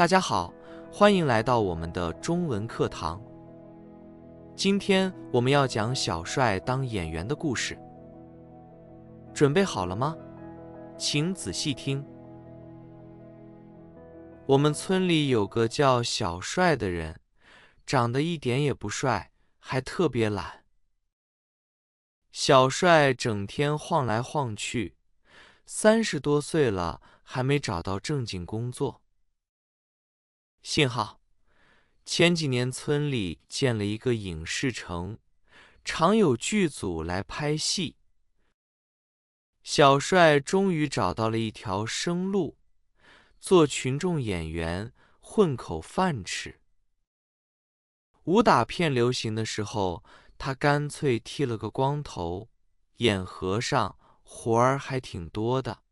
大家好，欢迎来到我们的中文课堂。今天我们要讲小帅当演员的故事。准备好了吗？请仔细听。我们村里有个叫小帅的人，长得一点也不帅，还特别懒。小帅整天晃来晃去，30多岁了还没找到正经工作。幸好前几年村里建了一个影视城，常有剧组来拍戏。小帅终于找到了一条生路，做群众演员，混口饭吃。武打片流行的时候，他干脆剃了个光头，演和尚，活儿还挺多的。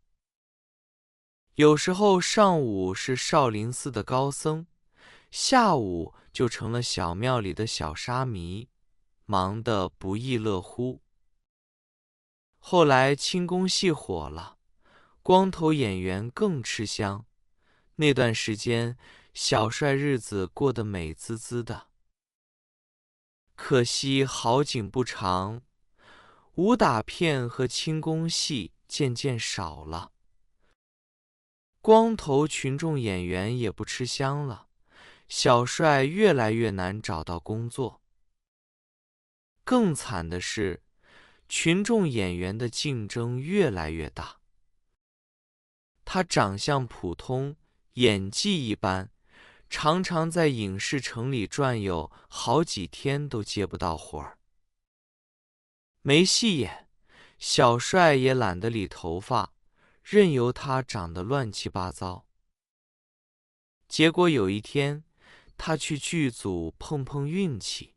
有时候上午是少林寺的高僧，下午就成了小庙里的小沙弥，忙得不亦乐乎。后来轻功戏火了，光头演员更吃香。那段时间，小帅日子过得美滋滋的。可惜好景不长，武打片和轻功戏渐渐少了，光头群众演员也不吃香了，小帅越来越难找到工作。更惨的是，群众演员的竞争越来越大。他长相普通，演技一般，常常在影视城里转悠好几天都接不到活儿。没戏演，小帅也懒得理头发，任由它长得乱七八糟。结果有一天，他去剧组碰碰运气。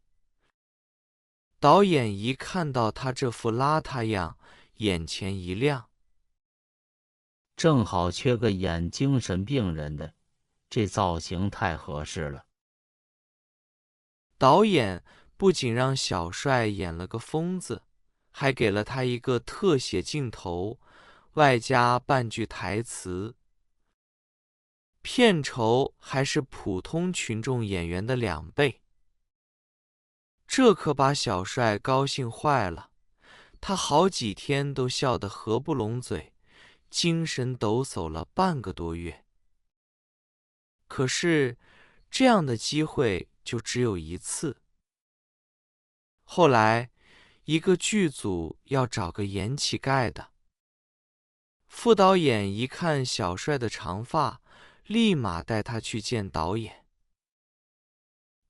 导演一看到他这副邋遢样，眼前一亮。正好缺个演精神病人的，这造型太合适了。导演不仅让小帅演了个疯子，还给了他一个特写镜头，外加半句台词。片酬还是普通群众演员的2倍。这可把小帅高兴坏了，他好几天都笑得合不拢嘴，精神抖擞了半个多月。可是，这样的机会就只有一次。后来，一个剧组要找个演乞丐的。副导演一看小帅的长发，立马带他去见导演。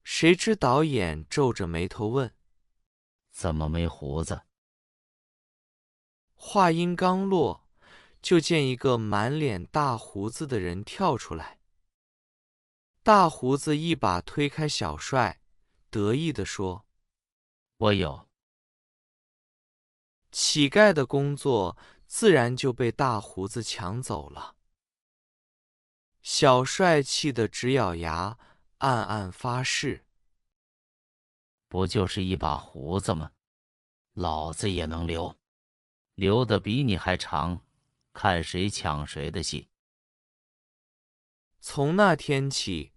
谁知导演皱着眉头问：“怎么没胡子？”话音刚落，就见一个满脸大胡子的人跳出来。大胡子一把推开小帅，得意地说：“我有。”乞丐的工作自然就被大胡子抢走了。小帅气得直咬牙，暗暗发誓：“不就是一把胡子吗？老子也能留，留得比你还长，看谁抢谁的戏。”从那天起，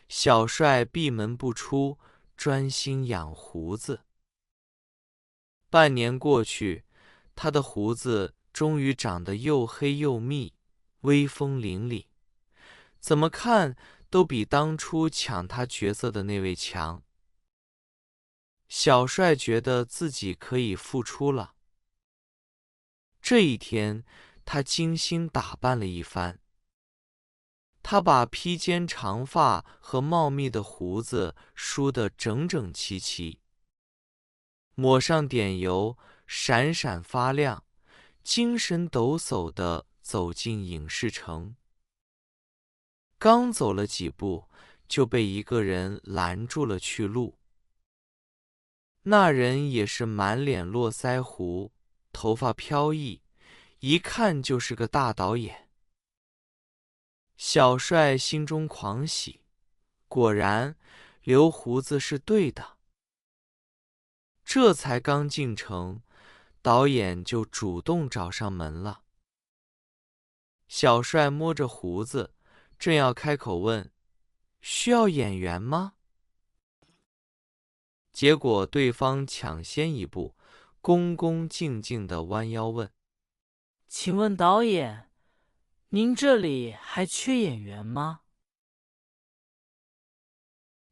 小帅闭门不出，专心养胡子。半年过去，他的胡子终于长得又黑又密，威风凛凛，怎么看都比当初抢他角色的那位强。小帅觉得自己可以复出了。这一天，他精心打扮了一番。他把披肩长发和茂密的胡子梳得整整齐齐，抹上点油，闪闪发亮，精神抖擞地走进影视城。刚走了几步，就被一个人拦住了去路。那人也是满脸络腮胡，头发飘逸，一看就是个大导演。小帅心中狂喜，果然留胡子是对的。这才刚进城，导演就主动找上门了。小帅摸着胡子，正要开口问需要演员吗？结果对方抢先一步，恭恭敬敬地弯腰问：请问导演，您这里还缺演员吗？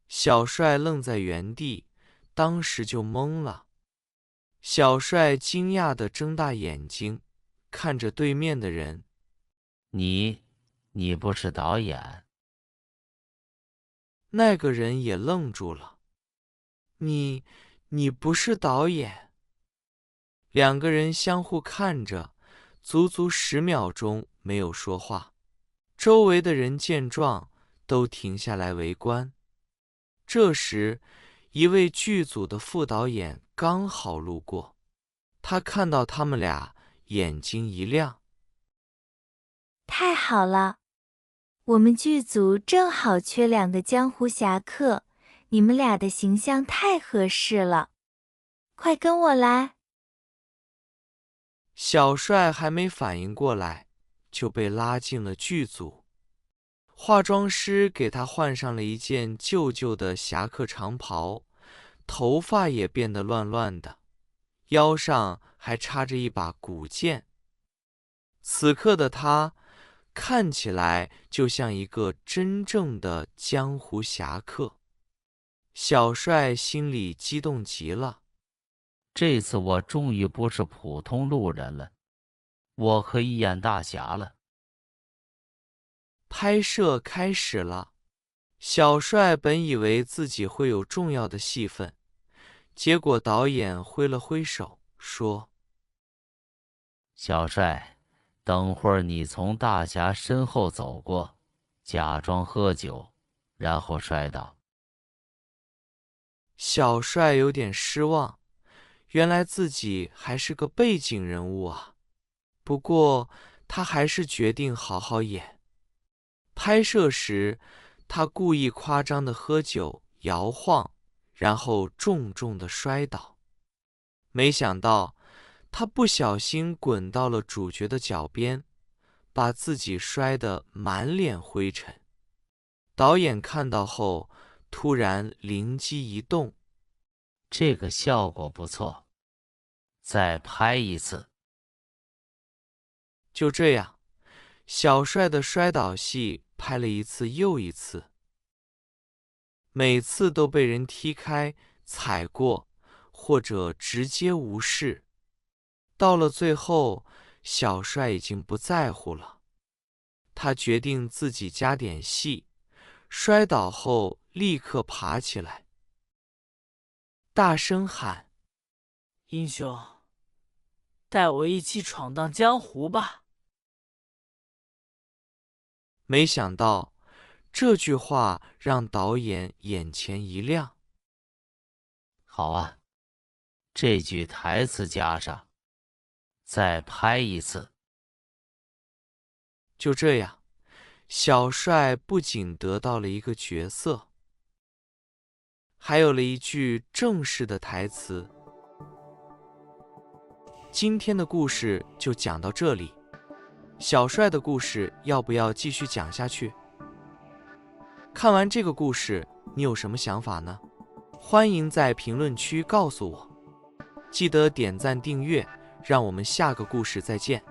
小帅愣在原地，当时就懵了。小帅惊讶地睁大眼睛，看着对面的人。你不是导演？那个人也愣住了。你不是导演？两个人相互看着，足足10秒钟没有说话。周围的人见状，都停下来围观。这时，一位剧组的副导演刚好路过，他看到他们俩，眼睛一亮。太好了，我们剧组正好缺2个江湖侠客，你们俩的形象太合适了，快跟我来！小帅还没反应过来，就被拉进了剧组。化妆师给他换上了一件旧旧的侠客长袍，头发也变得乱乱的，腰上还插着一把古剑。此刻的他看起来就像一个真正的江湖侠客。小帅心里激动极了。这次我终于不是普通路人了，我可以演大侠了。拍摄开始了。小帅本以为自己会有重要的戏份，结果导演挥了挥手说：小帅，等会儿你从大侠身后走过，假装喝酒，然后摔倒。小帅有点失望，原来自己还是个背景人物啊。不过他还是决定好好演。拍摄时，他故意夸张地喝酒摇晃，然后重重地摔倒。没想到他不小心滚到了主角的脚边，把自己摔得满脸灰尘。导演看到后，突然灵机一动：这个效果不错，再拍一次。就这样，小帅的摔倒戏拍了一次又一次，每次都被人踢开、踩过，或者直接无视。到了最后，小帅已经不在乎了，他决定自己加点戏，摔倒后立刻爬起来，大声喊：英雄，带我一起闯荡江湖吧！没想到这句话让导演眼前一亮。好啊，这句台词加上，再拍一次。就这样，小帅不仅得到了一个角色，还有了一句正式的台词。今天的故事就讲到这里，小帅的故事要不要继续讲下去？看完这个故事，你有什么想法呢？欢迎在评论区告诉我，记得点赞订阅，让我们下个故事再见。